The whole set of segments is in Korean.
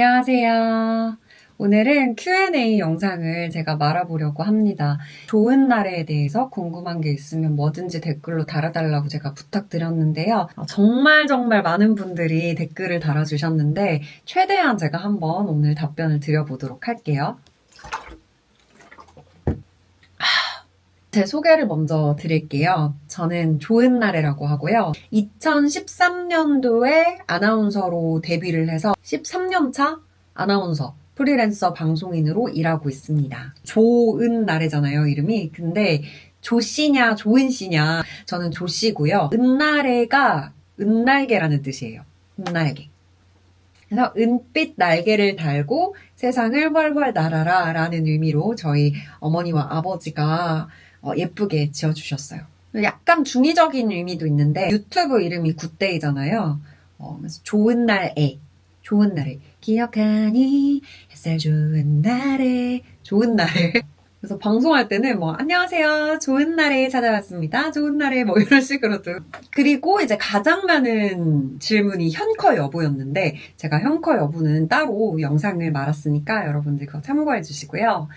안녕하세요. 오늘은 Q&A 영상을 제가 말아보려고 합니다. 좋은 날에 대해서 궁금한 게 있으면 뭐든지 댓글로 달아달라고 제가 부탁드렸는데요. 정말 많은 분들이 댓글을 달아주셨는데 최대한 제가 한번 오늘 답변을 드려보도록 할게요. 제 소개를 먼저 드릴게요. 저는 좋은 날에라고 하고요. 2013년도에 아나운서로 데뷔를 해서 13년 차 아나운서, 프리랜서 방송인으로 일하고 있습니다. 좋은 날에잖아요, 이름이. 근데 조씨냐, 좋은 씨냐. 저는 조씨고요. 은날에가 은날개라는 뜻이에요. 은날개. 그래서 은빛 날개를 달고 세상을 훨훨 날아라 라는 의미로 저희 어머니와 아버지가 예쁘게 지어주셨어요. 약간 중의적인 의미도 있는데 유튜브 이름이 굿데이잖아요. 그래서 좋은 날에, 좋은 날에 기억하니 햇살 좋은 날에, 좋은 날에. 그래서 방송할 때는 뭐 안녕하세요 좋은 날에 찾아왔습니다 좋은 날에 뭐 이런 식으로도. 그리고 이제 가장 많은 질문이 현커 여부였는데 제가 현커 여부는 따로 영상을 말았으니까 여러분들 그거 참고해 주시고요.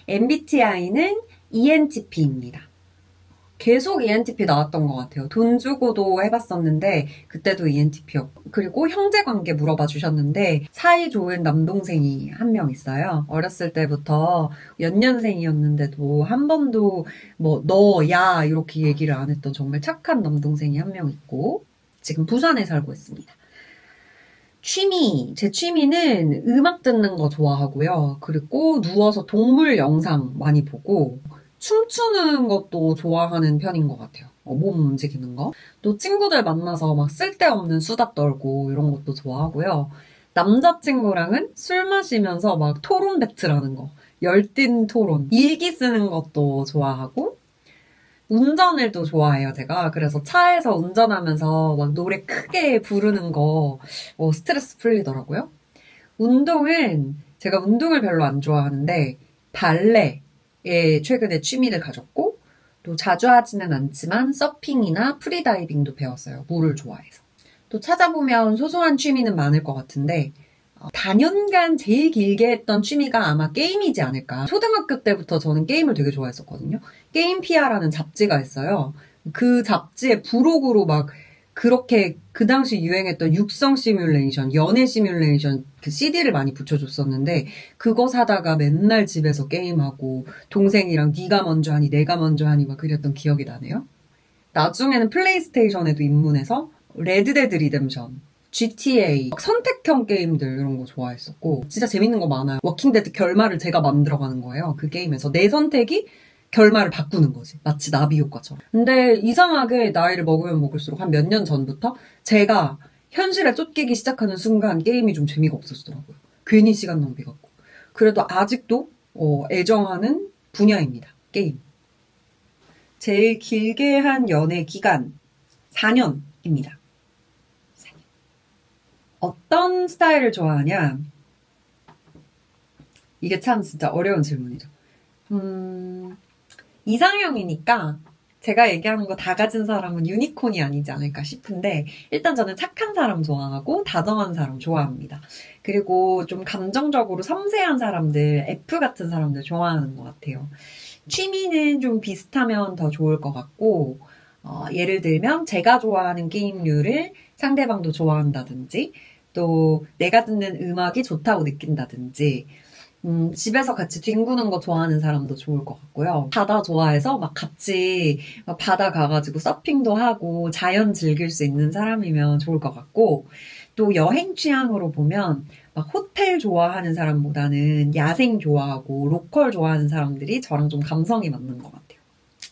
MBTI는 ENTP입니다. 계속 ENTP 나왔던 것 같아요. 돈 주고도 해봤었는데 그때도 ENTP였고. 그리고 형제 관계 물어봐 주셨는데 사이 좋은 남동생이 한 명 있어요. 어렸을 때부터 연년생이었는데도 한 번도 뭐 너, 야 이렇게 얘기를 안 했던 정말 착한 남동생이 한 명 있고 지금 부산에 살고 있습니다. 제 취미는 음악 듣는 거 좋아하고요. 그리고 누워서 동물 영상 많이 보고 춤추는 것도 좋아하는 편인 것 같아요. 몸 움직이는 거. 또 친구들 만나서 막 쓸데없는 수다 떨고 이런 것도 좋아하고요. 남자친구랑은 술 마시면서 막 토론 배틀하는 거. 열띤 토론. 일기 쓰는 것도 좋아하고 운전을 또 좋아해요, 제가. 그래서 차에서 운전하면서 막 노래 크게 부르는 거 스트레스 풀리더라고요. 운동은 제가 운동을 별로 안 좋아하는데 발레 최근에 취미를 가졌고 또 자주 하지는 않지만 서핑이나 프리다이빙도 배웠어요. 물을 좋아해서. 또 찾아보면 소소한 취미는 많을 것 같은데 다년간 제일 길게 했던 취미가 아마 게임이지 않을까. 초등학교 때부터 저는 게임을 되게 좋아했었거든요. 게임피아라는 잡지가 있어요. 그 잡지의 부록으로 막 그렇게 그 당시 유행했던 육성 시뮬레이션, 연애 시뮬레이션 그 CD를 많이 붙여줬었는데 그거 사다가 맨날 집에서 게임하고 동생이랑 네가 먼저 하니 내가 먼저 하니 막 그랬던 기억이 나네요. 나중에는 플레이스테이션에도 입문해서 레드데드 리뎀션, GTA, 선택형 게임들 이런 거 좋아했었고 진짜 재밌는 거 많아요. 워킹데드 결말을 제가 만들어가는 거예요. 그 게임에서 내 선택이 결말을 바꾸는 거지. 마치 나비 효과처럼. 근데 이상하게 나이를 먹으면 먹을수록 한 몇 년 전부터 제가 현실에 쫓기기 시작하는 순간 게임이 좀 재미가 없어지더라고요. 괜히 시간 낭비 같고. 그래도 아직도 애정하는 분야입니다. 게임. 제일 길게 한 연애 기간 4년입니다. 4년. 어떤 스타일을 좋아하냐? 이게 참 진짜 어려운 질문이죠. 이상형이니까 제가 얘기하는 거 다 가진 사람은 유니콘이 아니지 않을까 싶은데 일단 저는 착한 사람 좋아하고 다정한 사람 좋아합니다. 그리고 좀 감정적으로 섬세한 사람들, F 같은 사람들 좋아하는 것 같아요. 취미는 좀 비슷하면 더 좋을 것 같고 예를 들면 제가 좋아하는 게임류를 상대방도 좋아한다든지 또 내가 듣는 음악이 좋다고 느낀다든지 집에서 같이 뒹구는 거 좋아하는 사람도 좋을 것 같고요. 바다 좋아해서 막 같이 막 바다 가가지고 서핑도 하고 자연 즐길 수 있는 사람이면 좋을 것 같고 또 여행 취향으로 보면 막 호텔 좋아하는 사람보다는 야생 좋아하고 로컬 좋아하는 사람들이 저랑 좀 감성이 맞는 것 같아요.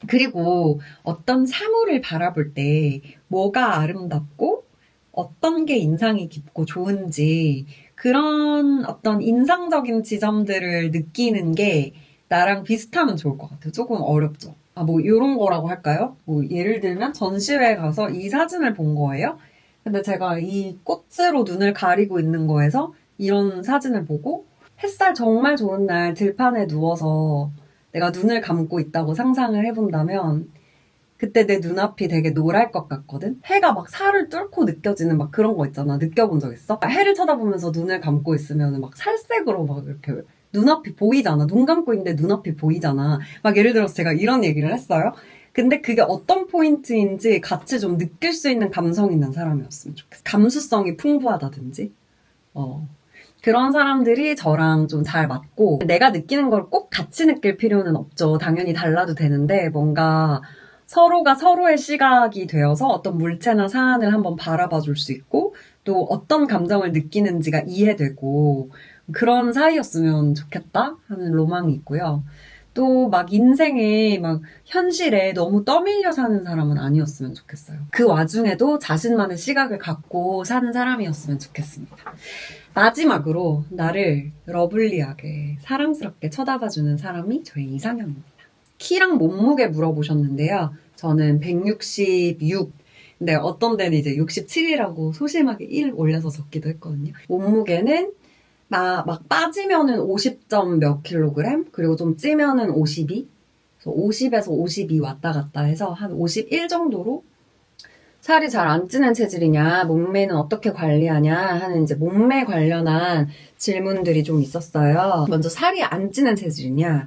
그리고 어떤 사물을 바라볼 때 뭐가 아름답고 어떤 게 인상이 깊고 좋은지 그런 어떤 인상적인 지점들을 느끼는 게 나랑 비슷하면 좋을 것 같아요. 조금 어렵죠. 뭐 이런 거라고 할까요? 뭐 예를 들면 전시회에 가서 이 사진을 본 거예요. 근데 제가 이 꽃으로 눈을 가리고 있는 거에서 이런 사진을 보고 햇살 정말 좋은 날 들판에 누워서 내가 눈을 감고 있다고 상상을 해본다면 그때 내 눈앞이 되게 노랄 것 같거든? 해가 막 살을 뚫고 느껴지는 막 그런 거 있잖아. 느껴본 적 있어? 해를 쳐다보면서 눈을 감고 있으면 막 살색으로 막 이렇게 눈앞이 보이잖아. 눈 감고 있는데 눈앞이 보이잖아. 막 예를 들어서 제가 이런 얘기를 했어요. 근데 그게 어떤 포인트인지 같이 좀 느낄 수 있는 감성 있는 사람이었으면 좋겠어. 감수성이 풍부하다든지. 그런 사람들이 저랑 좀 잘 맞고, 내가 느끼는 걸 꼭 같이 느낄 필요는 없죠. 당연히 달라도 되는데, 뭔가 서로가 서로의 시각이 되어서 어떤 물체나 사안을 한번 바라봐 줄 수 있고, 또 어떤 감정을 느끼는지가 이해되고, 그런 사이였으면 좋겠다 하는 로망이 있고요. 또 막 인생에 막 현실에 너무 떠밀려 사는 사람은 아니었으면 좋겠어요. 그 와중에도 자신만의 시각을 갖고 사는 사람이었으면 좋겠습니다. 마지막으로 나를 러블리하게 사랑스럽게 쳐다봐주는 사람이 저의 이상형입니다. 키랑 몸무게 물어보셨는데요. 저는 166. 근데 어떤 데는 이제 67이라고 소심하게 1 올려서 적기도 했거든요. 몸무게는 막 빠지면은 50점 몇 킬로그램? 그리고 좀 찌면은 52? 그래서 50에서 52 왔다 갔다 해서 한 51 정도로 살이 잘 안 찌는 체질이냐, 몸매는 어떻게 관리하냐 하는 이제 몸매 관련한 질문들이 좀 있었어요. 먼저 살이 안 찌는 체질이냐.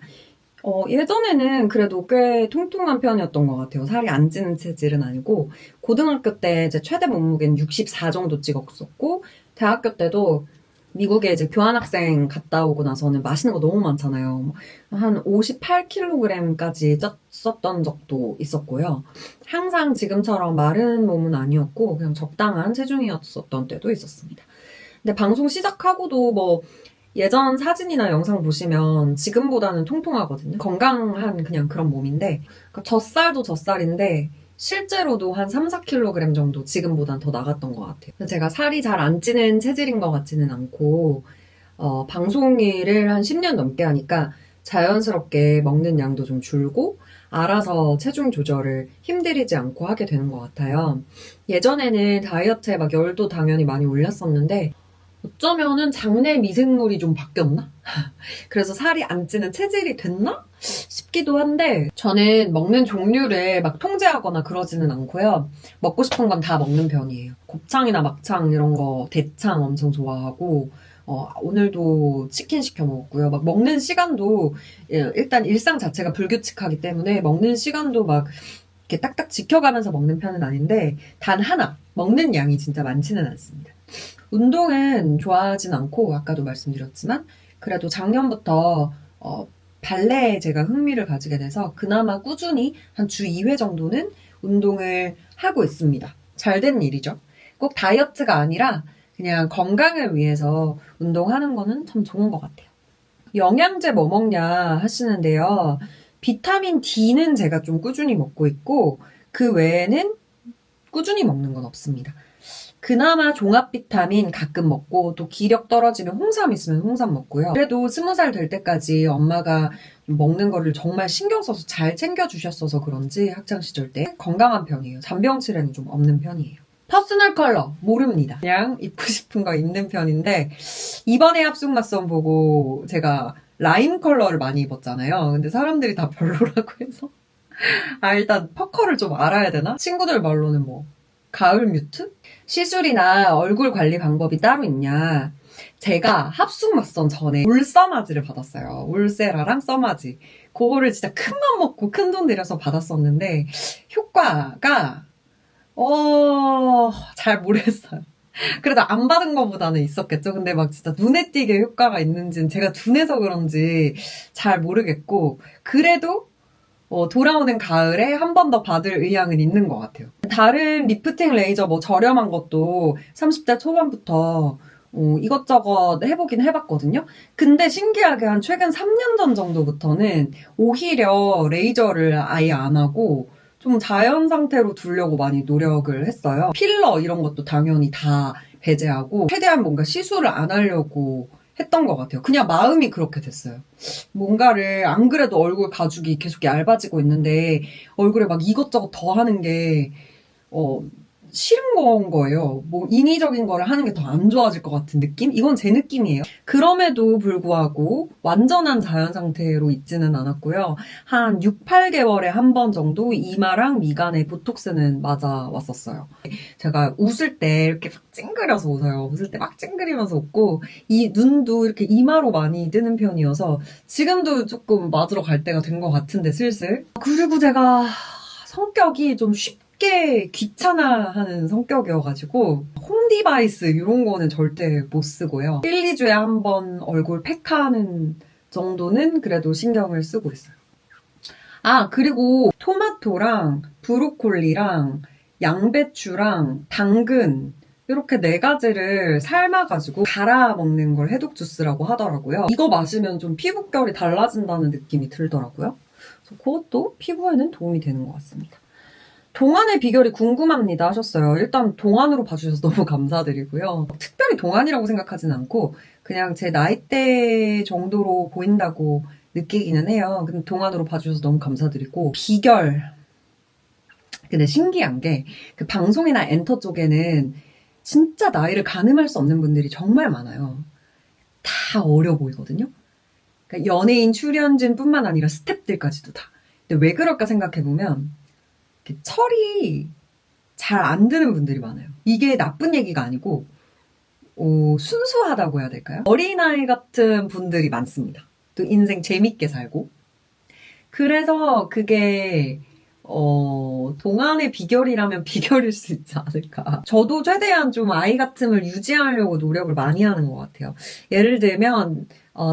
예전에는 그래도 꽤 통통한 편이었던 것 같아요. 살이 안 찌는 체질은 아니고, 고등학교 때 이제 최대 몸무게는 64 정도 찍었었고, 대학교 때도 미국에 이제 교환학생 갔다 오고 나서는 맛있는 거 너무 많잖아요. 한 58kg까지 쪘었던 적도 있었고요. 항상 지금처럼 마른 몸은 아니었고 그냥 적당한 체중이었었던 때도 있었습니다. 근데 방송 시작하고도 뭐 예전 사진이나 영상 보시면 지금보다는 통통하거든요. 건강한 그냥 그런 몸인데, 그러니까 젖살도 젖살인데 실제로도 한 3, 4kg 정도 지금보단 더 나갔던 것 같아요. 제가 살이 잘 안 찌는 체질인 것 같지는 않고, 방송 일을 한 10년 넘게 하니까 자연스럽게 먹는 양도 좀 줄고, 알아서 체중 조절을 힘들이지 않고 하게 되는 것 같아요. 예전에는 다이어트에 막 열도 당연히 많이 올렸었는데, 어쩌면은 장내 미생물이 좀 바뀌었나? 그래서 살이 안 찌는 체질이 됐나? 싶기도 한데, 저는 먹는 종류를 막 통제하거나 그러지는 않고요. 먹고 싶은 건 다 먹는 편이에요. 곱창이나 막창 이런 거 대창 엄청 좋아하고, 오늘도 치킨 시켜 먹었고요. 막 먹는 시간도 일단 일상 자체가 불규칙하기 때문에 먹는 시간도 막 이렇게 딱딱 지켜가면서 먹는 편은 아닌데, 단 하나, 먹는 양이 진짜 많지는 않습니다. 운동은 좋아하진 않고 아까도 말씀드렸지만 그래도 작년부터 발레에 제가 흥미를 가지게 돼서 그나마 꾸준히 한 주 2회 정도는 운동을 하고 있습니다. 잘 된 일이죠. 꼭 다이어트가 아니라 그냥 건강을 위해서 운동하는 거는 참 좋은 것 같아요. 영양제 뭐 먹냐 하시는데요. 비타민 D는 제가 좀 꾸준히 먹고 있고 그 외에는 꾸준히 먹는 건 없습니다. 그나마 종합 비타민 가끔 먹고 또 기력 떨어지면 홍삼 있으면 홍삼 먹고요. 그래도 20살 될 때까지 엄마가 먹는 거를 정말 신경 써서 잘 챙겨주셨어서 그런지 학창시절 때 건강한 편이에요. 잔병치레는 좀 없는 편이에요. 퍼스널 컬러 모릅니다. 그냥 입고 싶은 거 입는 편인데 이번에 합숙 맞선 보고 제가 라임 컬러를 많이 입었잖아요. 근데 사람들이 다 별로라고 해서 일단 퍼컬을 좀 알아야 되나? 친구들 말로는 뭐 가을 뮤트? 시술이나 얼굴 관리 방법이 따로 있냐? 제가 합숙 맞선 전에 울서마지를 받았어요. 울세라랑 써마지. 그거를 진짜 큰 맘 먹고 큰 돈 들여서 받았었는데 효과가 잘 모르겠어요. 그래도 안 받은 것보다는 있었겠죠. 근데 막 진짜 눈에 띄게 효과가 있는지는 제가 둔해서 그런지 잘 모르겠고 그래도 돌아오는 가을에 한 번 더 받을 의향은 있는 것 같아요. 다른 리프팅 레이저 뭐 저렴한 것도 30대 초반부터 이것저것 해보긴 해봤거든요. 근데 신기하게 한 최근 3년 전 정도부터는 오히려 레이저를 아예 안 하고 좀 자연 상태로 두려고 많이 노력을 했어요. 필러 이런 것도 당연히 다 배제하고 최대한 뭔가 시술을 안 하려고 했던 것 같아요. 그냥 마음이 그렇게 됐어요. 뭔가를 안 그래도 얼굴 가죽이 계속 얇아지고 있는데 얼굴에 막 이것저것 더 하는 게 싫은 건 거예요. 뭐 인위적인 거를 하는 게 더 안 좋아질 것 같은 느낌? 이건 제 느낌이에요. 그럼에도 불구하고 완전한 자연 상태로 있지는 않았고요. 한 6, 8개월에 한 번 정도 이마랑 미간에 보톡스는 맞아왔었어요. 제가 웃을 때 이렇게 막 찡그려서 웃어요. 웃을 때 막 찡그리면서 웃고 이 눈도 이렇게 이마로 많이 뜨는 편이어서 지금도 조금 맞으러 갈 때가 된 것 같은데 슬슬. 그리고 제가 성격이 좀 쉽게 귀찮아하는 성격이어가지고 홈 디바이스 이런 거는 절대 못 쓰고요. 1, 2주에 한 번 얼굴 팩하는 정도는 그래도 신경을 쓰고 있어요. 아, 그리고 토마토랑 브로콜리랑 양배추랑 당근 이렇게 4가지를 삶아가지고 갈아 먹는 걸 해독 주스라고 하더라고요. 이거 마시면 좀 피부결이 달라진다는 느낌이 들더라고요. 그래서 그것도 피부에는 도움이 되는 것 같습니다. 동안의 비결이 궁금합니다 하셨어요. 일단 동안으로 봐주셔서 너무 감사드리고요. 특별히 동안이라고 생각하진 않고 그냥 제 나이대 정도로 보인다고 느끼기는 해요. 근데 동안으로 봐주셔서 너무 감사드리고 비결. 근데 신기한 게 그 방송이나 엔터 쪽에는 진짜 나이를 가늠할 수 없는 분들이 정말 많아요. 다 어려 보이거든요. 그러니까 연예인 출연진뿐만 아니라 스태프들까지도 다. 근데 왜 그럴까 생각해보면 철이 잘 안 드는 분들이 많아요. 이게 나쁜 얘기가 아니고 순수하다고 해야 될까요? 어린아이 같은 분들이 많습니다. 또 인생 재밌게 살고. 그래서 그게 동안의 비결이라면 비결일 수 있지 않을까. 저도 최대한 좀 아이 같음을 유지하려고 노력을 많이 하는 것 같아요. 예를 들면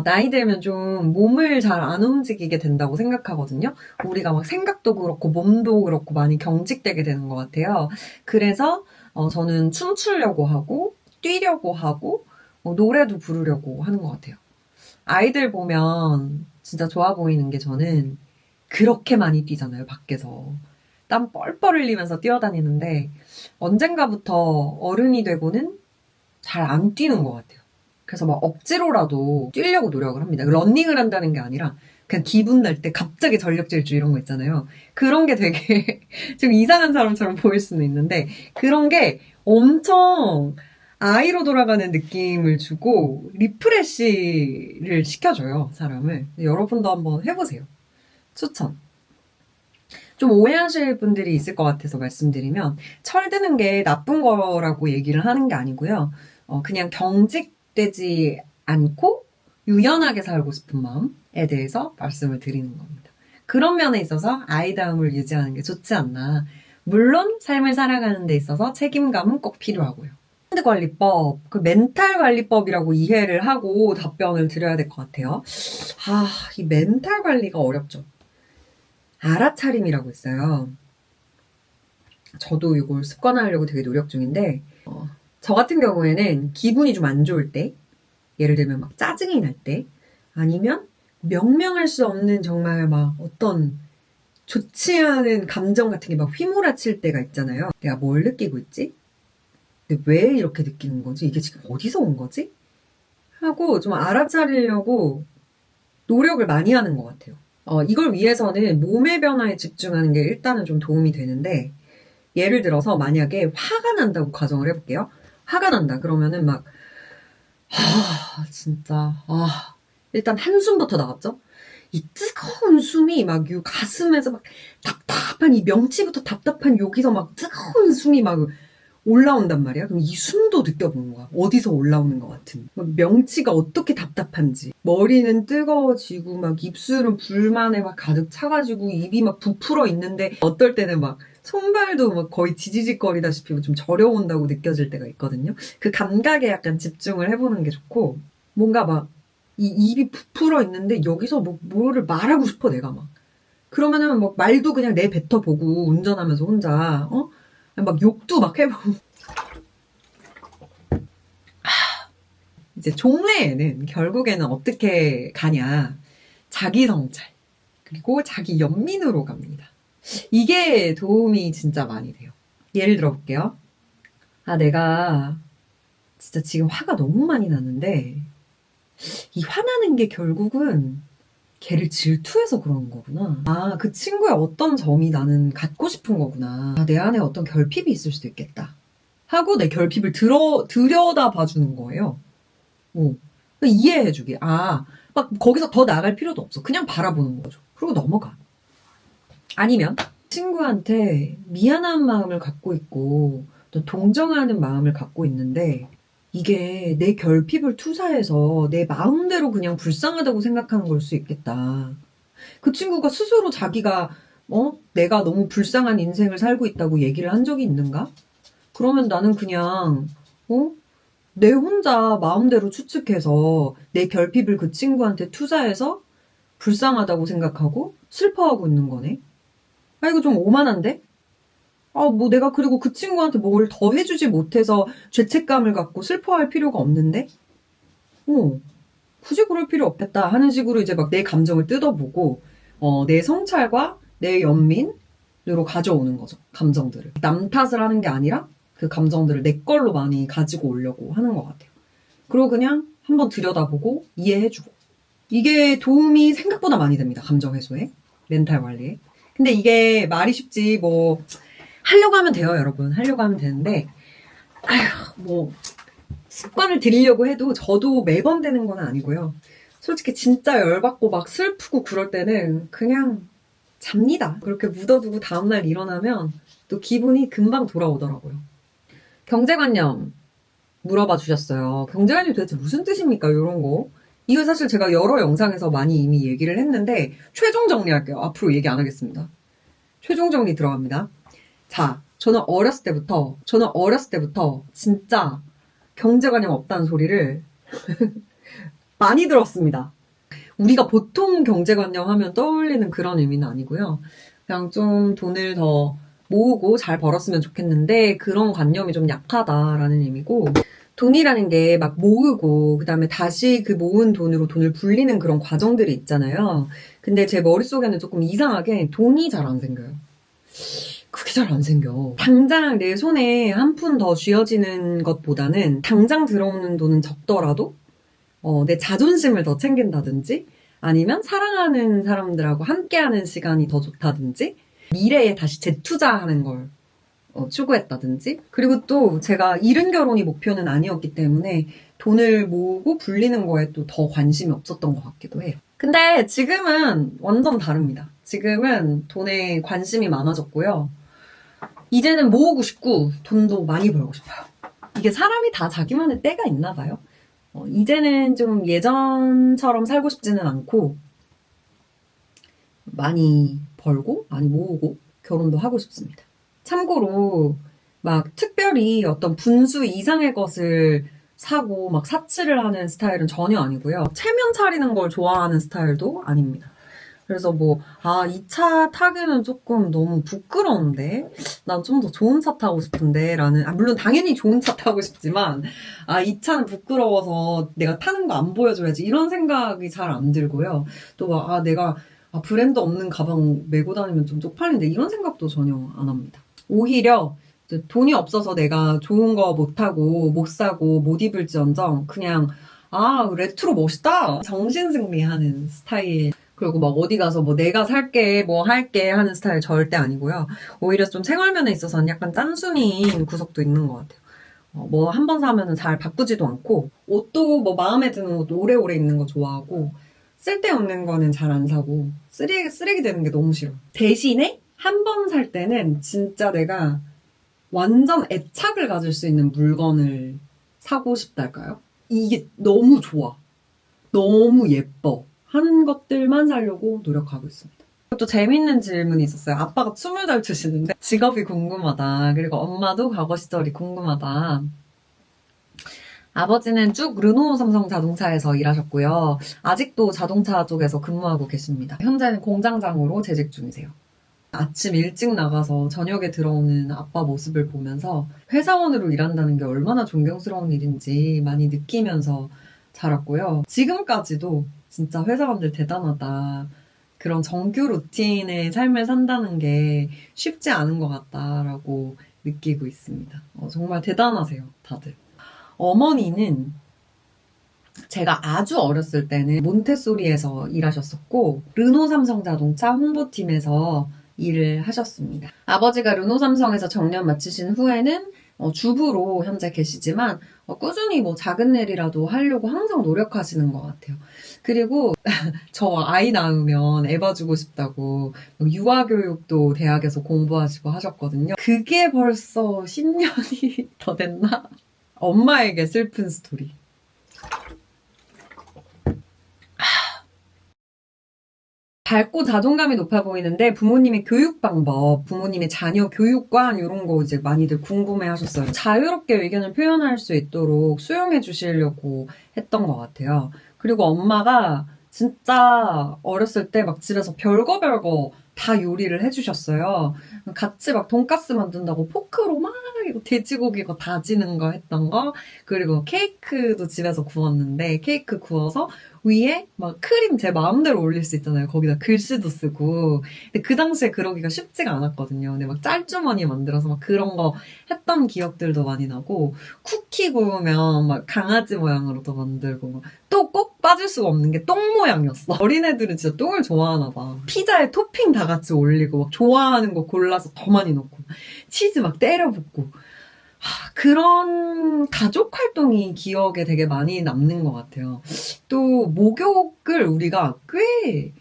나이 들면 좀 몸을 잘 안 움직이게 된다고 생각하거든요. 우리가 막 생각도 그렇고 몸도 그렇고 많이 경직되게 되는 것 같아요. 그래서 저는 춤추려고 하고 뛰려고 하고 노래도 부르려고 하는 것 같아요. 아이들 보면 진짜 좋아 보이는 게 저는 그렇게 많이 뛰잖아요, 밖에서. 땀 뻘뻘 흘리면서 뛰어다니는데 언젠가부터 어른이 되고는 잘 안 뛰는 것 같아요. 그래서 막 억지로라도 뛰려고 노력을 합니다. 러닝을 한다는 게 아니라 그냥 기분 날 때 갑자기 전력 질주 이런 거 있잖아요. 그런 게 되게 좀 이상한 사람처럼 보일 수는 있는데 그런 게 엄청 아이로 돌아가는 느낌을 주고 리프레시를 시켜줘요, 사람을. 여러분도 한번 해보세요. 추천. 좀 오해하실 분들이 있을 것 같아서 말씀드리면 철드는 게 나쁜 거라고 얘기를 하는 게 아니고요. 그냥 경직되지 않고 유연하게 살고 싶은 마음에 대해서 말씀을 드리는 겁니다. 그런 면에 있어서 아이다움을 유지하는 게 좋지 않나. 물론 삶을 살아가는 데 있어서 책임감은 꼭 필요하고요. 마인드 관리법, 그 멘탈 관리법이라고 이해를 하고 답변을 드려야 될 것 같아요. 이 멘탈 관리가 어렵죠. 알아차림이라고 있어요. 저도 이걸 습관화하려고 되게 노력 중인데 저 같은 경우에는 기분이 좀 안 좋을 때 예를 들면 막 짜증이 날 때 아니면 명명할 수 없는 정말 막 어떤 좋지 않은 감정 같은 게 막 휘몰아칠 때가 있잖아요. 내가 뭘 느끼고 있지? 근데 왜 이렇게 느끼는 거지? 이게 지금 어디서 온 거지? 하고 좀 알아차리려고 노력을 많이 하는 것 같아요. 이걸 위해서는 몸의 변화에 집중하는 게 일단은 좀 도움이 되는데 예를 들어서 만약에 화가 난다고 가정을 해볼게요. 화가 난다 그러면은 막 진짜 일단 한숨부터 나왔죠. 이 뜨거운 숨이 막 요 가슴에서 막 답답한 이 명치부터 답답한 여기서 막 뜨거운 숨이 막 올라온단 말이야. 그럼 이 숨도 느껴보는 거야. 어디서 올라오는 것 같은. 막 명치가 어떻게 답답한지. 머리는 뜨거워지고 막 입술은 불만에 막 가득 차가지고 입이 막 부풀어 있는데 어떨 때는 막 손발도 막 거의 지지직거리다시피 좀 저려온다고 느껴질 때가 있거든요. 그 감각에 약간 집중을 해보는 게 좋고 뭔가 막 이 입이 부풀어 있는데 여기서 뭐를 말하고 싶어 내가 막. 그러면은 막 말도 그냥 내뱉어보고 운전하면서 혼자 막 욕도 막 해보고 이제 종래에는 결국에는 어떻게 가냐 자기 성찰 그리고 자기 연민으로 갑니다. 이게 도움이 진짜 많이 돼요. 예를 들어 볼게요. 내가 진짜 지금 화가 너무 많이 나는데 이 화나는 게 결국은 걔를 질투해서 그러는 거구나. 아, 그 친구의 어떤 점이 나는 갖고 싶은 거구나. 아, 내 안에 어떤 결핍이 있을 수도 있겠다. 하고 내 결핍을 들여다 봐주는 거예요. 이해해주기. 아, 막 거기서 더 나아갈 필요도 없어. 그냥 바라보는 거죠. 그리고 넘어가. 아니면 친구한테 미안한 마음을 갖고 있고 또 동정하는 마음을 갖고 있는데 이게 내 결핍을 투사해서 내 마음대로 그냥 불쌍하다고 생각하는 걸 수 있겠다. 그 친구가 스스로 자기가 내가 너무 불쌍한 인생을 살고 있다고 얘기를 한 적이 있는가? 그러면 나는 그냥 내 혼자 마음대로 추측해서 내 결핍을 그 친구한테 투사해서 불쌍하다고 생각하고 슬퍼하고 있는 거네. 아, 이거 좀 오만한데? 아, 뭐 내가 그리고 그 친구한테 뭘 더 해주지 못해서 죄책감을 갖고 슬퍼할 필요가 없는데? 굳이 그럴 필요 없겠다 하는 식으로 이제 막 내 감정을 뜯어보고, 내 성찰과 내 연민으로 가져오는 거죠. 감정들을. 남 탓을 하는 게 아니라 그 감정들을 내 걸로 많이 가지고 오려고 하는 것 같아요. 그리고 그냥 한번 들여다보고 이해해주고. 이게 도움이 생각보다 많이 됩니다. 감정 해소에. 멘탈 관리에. 근데 이게 말이 쉽지 하려고 하면 돼요, 여러분. 하려고 하면 되는데 습관을 들이려고 해도 저도 매번 되는 건 아니고요. 솔직히 진짜 열받고 막 슬프고 그럴 때는 그냥 잡니다. 그렇게 묻어두고 다음날 일어나면 또 기분이 금방 돌아오더라고요. 경제관념 물어봐 주셨어요. 경제관념이 도대체 무슨 뜻입니까? 이런 거. 이거 사실 제가 여러 영상에서 많이 이미 얘기를 했는데 최종 정리할게요. 앞으로 얘기 안 하겠습니다. 최종 정리 들어갑니다. 자, 저는 어렸을 때부터 진짜 경제관념 없다는 소리를 많이 들었습니다. 우리가 보통 경제관념 하면 떠올리는 그런 의미는 아니고요. 그냥 좀 돈을 더 모으고 잘 벌었으면 좋겠는데 그런 관념이 좀 약하다라는 의미고, 돈이라는 게 막 모으고 그다음에 다시 그 모은 돈으로 돈을 불리는 그런 과정들이 있잖아요. 근데 제 머릿속에는 조금 이상하게 돈이 잘 안 생겨요. 그게 잘 안 생겨. 당장 내 손에 한 푼 더 쥐어지는 것보다는 당장 들어오는 돈은 적더라도 내 자존심을 더 챙긴다든지 아니면 사랑하는 사람들하고 함께하는 시간이 더 좋다든지 미래에 다시 재투자하는 걸 추구했다든지. 그리고 또 제가 이른 결혼이 목표는 아니었기 때문에 돈을 모으고 불리는 거에 또 더 관심이 없었던 것 같기도 해요. 근데 지금은 완전 다릅니다. 지금은 돈에 관심이 많아졌고요. 이제는 모으고 싶고 돈도 많이 벌고 싶어요. 이게 사람이 다 자기만의 때가 있나 봐요. 이제는 좀 예전처럼 살고 싶지는 않고 많이 벌고 많이 모으고 결혼도 하고 싶습니다. 참고로 막 특별히 어떤 분수 이상의 것을 사고 막 사치를 하는 스타일은 전혀 아니고요. 체면 차리는 걸 좋아하는 스타일도 아닙니다. 그래서 이 차 타기는 조금 너무 부끄러운데? 난 좀 더 좋은 차 타고 싶은데? 물론 당연히 좋은 차 타고 싶지만, 이 차는 부끄러워서 내가 타는 거 안 보여줘야지. 이런 생각이 잘 안 들고요. 또 내가 브랜드 없는 가방 메고 다니면 좀 쪽팔린데 이런 생각도 전혀 안 합니다. 오히려 돈이 없어서 내가 좋은 거 못 타고 못 사고 못 입을지언정 그냥 레트로 멋있다 정신승리하는 스타일. 그리고 막 어디 가서 내가 살게 할게 하는 스타일 절대 아니고요. 오히려 좀 생활면에 있어서는 약간 짠순이인 구석도 있는 것 같아요. 한 번 사면은 잘 바꾸지도 않고, 옷도 마음에 드는 옷 오래오래 입는 거 좋아하고, 쓸데없는 거는 잘 안 사고, 쓰레기 되는 게 너무 싫어. 대신에 한 번 살 때는 진짜 내가 완전 애착을 가질 수 있는 물건을 사고 싶달까요? 이게 너무 좋아. 너무 예뻐. 하는 것들만 사려고 노력하고 있습니다. 또 재밌는 질문이 있었어요. 아빠가 춤을 잘 추시는데 직업이 궁금하다. 그리고 엄마도 과거 시절이 궁금하다. 아버지는 쭉 르노 삼성 자동차에서 일하셨고요. 아직도 자동차 쪽에서 근무하고 계십니다. 현재는 공장장으로 재직 중이세요. 아침 일찍 나가서 저녁에 들어오는 아빠 모습을 보면서 회사원으로 일한다는 게 얼마나 존경스러운 일인지 많이 느끼면서 자랐고요. 지금까지도 진짜 회사원들 대단하다. 그런 정규 루틴의 삶을 산다는 게 쉽지 않은 것 같다라고 느끼고 있습니다. 정말 대단하세요, 다들. 어머니는 제가 아주 어렸을 때는 몬테소리에서 일하셨었고 르노 삼성자동차 홍보팀에서 일을 하셨습니다. 아버지가 르노 삼성에서 정년 마치신 후에는 주부로 현재 계시지만 꾸준히 뭐 작은 일이라도 하려고 항상 노력하시는 것 같아요. 그리고 저 아이 낳으면 애 봐주고 싶다고 유아교육도 대학에서 공부하시고 하셨거든요. 그게 벌써 10년이 더 됐나? 엄마에게 슬픈 스토리. 밝고 자존감이 높아 보이는데 부모님의 교육 방법, 부모님의 자녀 교육관 이런 거 이제 많이들 궁금해 하셨어요. 자유롭게 의견을 표현할 수 있도록 수용해 주시려고 했던 것 같아요. 그리고 엄마가 진짜 어렸을 때 막 집에서 별거 다 요리를 해주셨어요. 같이 막 돈가스 만든다고 포크로 막 이거 돼지고기 이거 다지는 거 했던 거, 그리고 케이크도 집에서 구웠는데 케이크 구워서 위에 막 크림 제 마음대로 올릴 수 있잖아요. 거기다 글씨도 쓰고. 근데 그 당시에 그러기가 쉽지가 않았거든요. 근데 막 짤주머니 만들어서 막 그런 거 했던 기억들도 많이 나고, 쿠키 구우면 막 강아지 모양으로도 만들고, 또 꼭 빠질 수가 없는 게 똥 모양이었어. 어린애들은 진짜 똥을 좋아하나 봐. 피자에 토핑 다 같이 올리고, 막 좋아하는 거 골라서 더 많이 넣고, 치즈 막 때려 붓고. 그런 가족 활동이 기억에 되게 많이 남는 것 같아요. 또 목욕을 우리가 꽤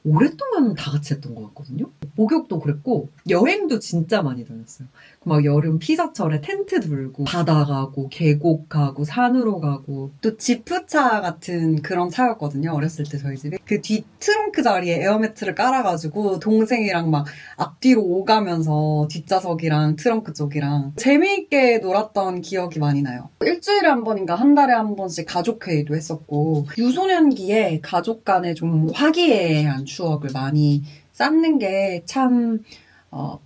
오랫동안 다 같이 했던 것 같거든요. 목욕도 그랬고 여행도 진짜 많이 다녔어요. 막 여름 피서철에 텐트 들고 바다 가고 계곡 가고 산으로 가고, 또 지프차 같은 그런 차였거든요. 어렸을 때 저희 집이 그 뒤 트렁크 자리에 에어매트를 깔아가지고 동생이랑 막 앞뒤로 오가면서 뒷좌석이랑 트렁크 쪽이랑 재미있게 놀았던 기억이 많이 나요. 일주일에 한 번인가 한 달에 한 번씩 가족회의도 했었고, 유소년기에 가족 간에 좀 화기애애한 추억을 많이 쌓는 게 참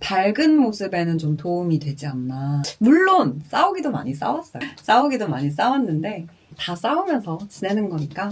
밝은 모습에는 좀 도움이 되지 않나. 물론 싸우기도 많이 싸웠어요. 싸우기도 많이 싸웠는데 다 싸우면서 지내는 거니까.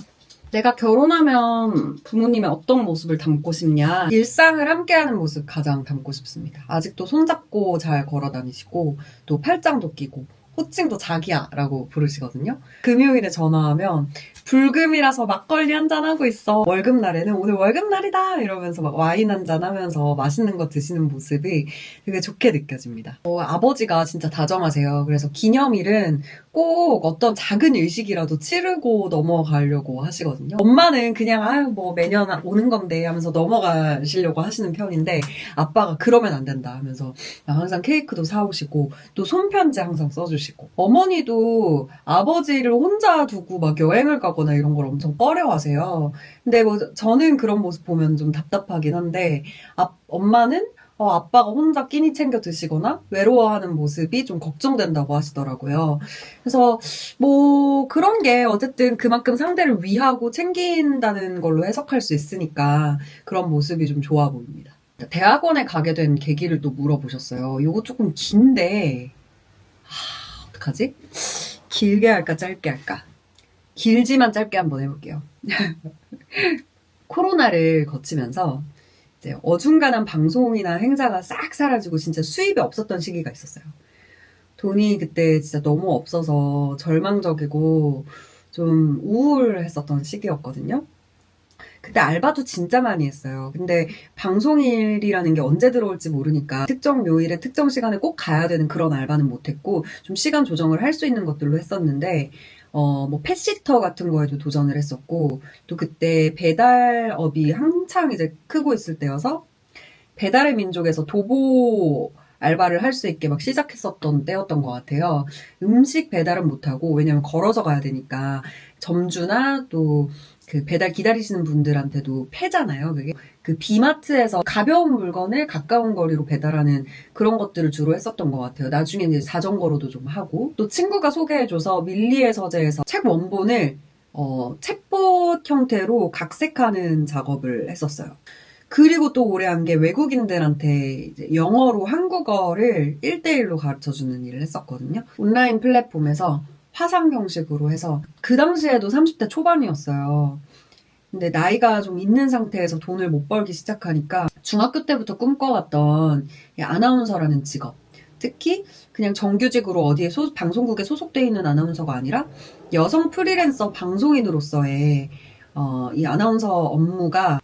내가 결혼하면 부모님의 어떤 모습을 담고 싶냐? 일상을 함께하는 모습 가장 담고 싶습니다. 아직도 손잡고 잘 걸어 다니시고, 또 팔짱도 끼고, 호칭도 자기야라고 부르시거든요. 금요일에 전화하면 불금이라서 막걸리 한잔 하고 있어. 월급날에는 오늘 월급날이다 이러면서 막 와인 한잔 하면서 맛있는 거 드시는 모습이 되게 좋게 느껴집니다. 아버지가 진짜 다정하세요. 그래서 기념일은 꼭 어떤 작은 일식이라도 치르고 넘어가려고 하시거든요. 엄마는 그냥 아유 뭐 매년 오는 건데 하면서 넘어가시려고 하시는 편인데, 아빠가 그러면 안 된다 하면서 항상 케이크도 사오시고, 또 손편지 항상 써주시고. 어머니도 아버지를 혼자 두고 막 여행을 가거나 이런 걸 엄청 꺼려하세요. 근데 뭐 저는 그런 모습 보면 좀 답답하긴 한데, 엄마는 아빠가 혼자 끼니 챙겨 드시거나 외로워하는 모습이 좀 걱정된다고 하시더라고요. 그래서 뭐 그런 게 어쨌든 그만큼 상대를 위하고 챙긴다는 걸로 해석할 수 있으니까 그런 모습이 좀 좋아 보입니다. 대학원에 가게 된 계기를 또 물어보셨어요. 이거 조금 긴데 어떡하지? 길게 할까 짧게 할까? 길지만 짧게 한번 해볼게요. 코로나를 거치면서 이제 어중간한 방송이나 행사가 싹 사라지고 진짜 수입이 없었던 시기가 있었어요. 돈이 그때 진짜 너무 없어서 절망적이고 좀 우울했었던 시기였거든요. 그때 알바도 진짜 많이 했어요. 근데 방송일이라는 게 언제 들어올지 모르니까 특정 요일에 특정 시간에 꼭 가야 되는 그런 알바는 못했고, 좀 시간 조정을 할 수 있는 것들로 했었는데, 뭐 펫시터 같은 거에도 도전을 했었고, 또 그때 배달업이 한창 이제 크고 있을 때여서 배달의 민족에서 도보 알바를 할 수 있게 막 시작했었던 때였던 것 같아요. 음식 배달은 못하고, 왜냐면 걸어서 가야 되니까 점주나 또 그 배달 기다리시는 분들한테도 패잖아요. 그게 그 비마트에서 가벼운 물건을 가까운 거리로 배달하는 그런 것들을 주로 했었던 것 같아요. 나중에는 자전거로도 좀 하고, 또 친구가 소개해줘서 밀리의 서재에서 책 원본을 책봇 형태로 각색하는 작업을 했었어요. 그리고 또 오래 한 게 외국인들한테 이제 영어로 한국어를 1대1로 가르쳐주는 일을 했었거든요. 온라인 플랫폼에서 화상 형식으로 해서, 그 당시에도 30대 초반이었어요. 근데 나이가 좀 있는 상태에서 돈을 못 벌기 시작하니까 중학교 때부터 꿈꿔왔던 아나운서라는 직업, 특히 그냥 정규직으로 어디에 방송국에 소속돼 있는 아나운서가 아니라 여성 프리랜서 방송인으로서의 이 아나운서 업무가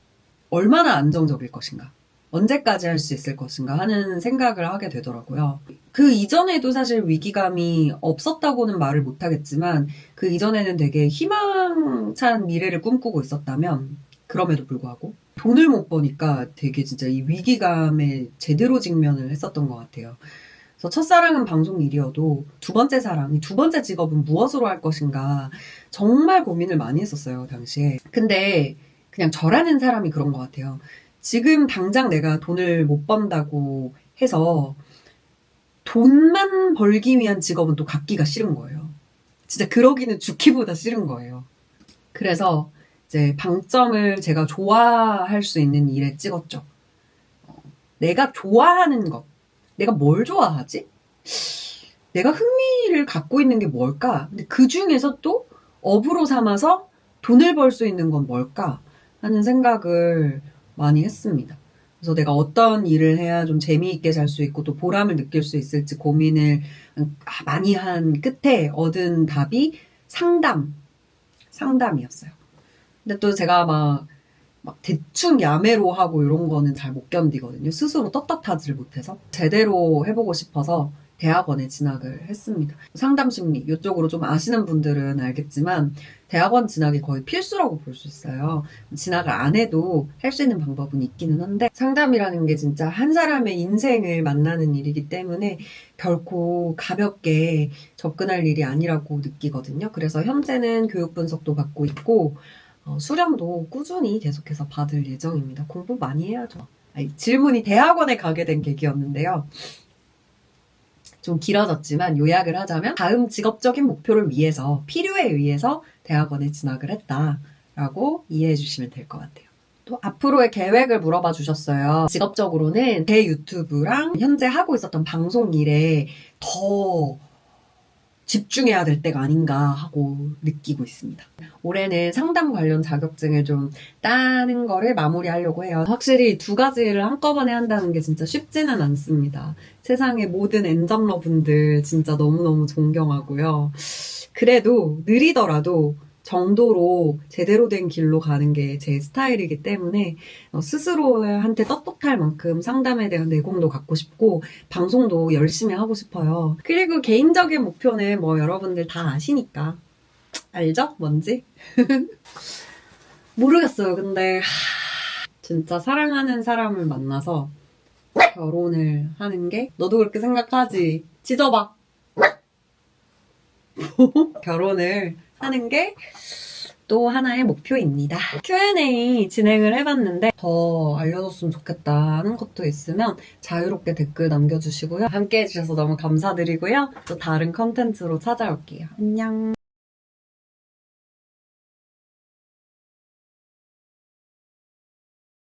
얼마나 안정적일 것인가, 언제까지 할 수 있을 것인가 하는 생각을 하게 되더라고요. 그 이전에도 사실 위기감이 없었다고는 말을 못하겠지만 그 이전에는 되게 희망찬 미래를 꿈꾸고 있었다면 그럼에도 불구하고 돈을 못 버니까 되게 진짜 이 위기감에 제대로 직면을 했었던 것 같아요. 그래서 첫사랑은 방송 일이어도 두 번째 사랑, 두 번째 직업은 무엇으로 할 것인가 정말 고민을 많이 했었어요, 당시에. 근데 그냥 저라는 사람이 그런 것 같아요. 지금 당장 내가 돈을 못 번다고 해서 돈만 벌기 위한 직업은 또 갖기가 싫은 거예요. 진짜 그러기는 죽기보다 싫은 거예요. 그래서 이제 방점을 제가 좋아할 수 있는 일에 찍었죠. 내가 좋아하는 것. 내가 뭘 좋아하지? 내가 흥미를 갖고 있는 게 뭘까? 근데 그 중에서 또 업으로 삼아서 돈을 벌 수 있는 건 뭘까? 하는 생각을 많이 했습니다. 그래서 내가 어떤 일을 해야 좀 재미있게 살 수 있고 또 보람을 느낄 수 있을지 고민을 많이 한 끝에 얻은 답이 상담이었어요. 근데 또 제가 막 대충 야매로 하고 이런 거는 잘 못 견디거든요. 스스로 떳떳하지를 못해서. 제대로 해보고 싶어서 대학원에 진학을 했습니다. 상담심리 이쪽으로 좀 아시는 분들은 알겠지만 대학원 진학이 거의 필수라고 볼 수 있어요. 진학을 안 해도 할 수 있는 방법은 있기는 한데 상담이라는 게 진짜 한 사람의 인생을 만나는 일이기 때문에 결코 가볍게 접근할 일이 아니라고 느끼거든요. 그래서 현재는 교육 분석도 받고 있고 수련도 꾸준히 계속해서 받을 예정입니다. 공부 많이 해야죠. 질문이 대학원에 가게 된 계기였는데요. 좀 길어졌지만 요약을 하자면 다음 직업적인 목표를 위해서, 필요에 의해서 대학원에 진학을 했다라고 이해해 주시면 될 것 같아요. 또 앞으로의 계획을 물어봐 주셨어요. 직업적으로는 제 유튜브랑 현재 하고 있었던 방송 일에 더 집중해야 될 때가 아닌가 하고 느끼고 있습니다. 올해는 상담 관련 자격증을 좀 따는 거를 마무리하려고 해요. 확실히 두 가지를 한꺼번에 한다는 게 진짜 쉽지는 않습니다. 세상의 모든 엔잡러 분들 진짜 너무너무 존경하고요. 그래도 느리더라도 정도로 제대로 된 길로 가는 게 제 스타일이기 때문에 스스로한테 떳떳할 만큼 상담에 대한 내공도 갖고 싶고 방송도 열심히 하고 싶어요. 그리고 개인적인 목표는 뭐 여러분들 다 아시니까. 알죠? 뭔지? 모르겠어요. 근데 진짜 사랑하는 사람을 만나서 결혼을 하는 게 너도 그렇게 생각하지? 찢어봐. 결혼을 하는 게 또 하나의 목표입니다. Q&A 진행을 해봤는데 더 알려줬으면 좋겠다 하는 것도 있으면 자유롭게 댓글 남겨주시고요. 함께 해주셔서 너무 감사드리고요. 또 다른 컨텐츠로 찾아올게요. 안녕.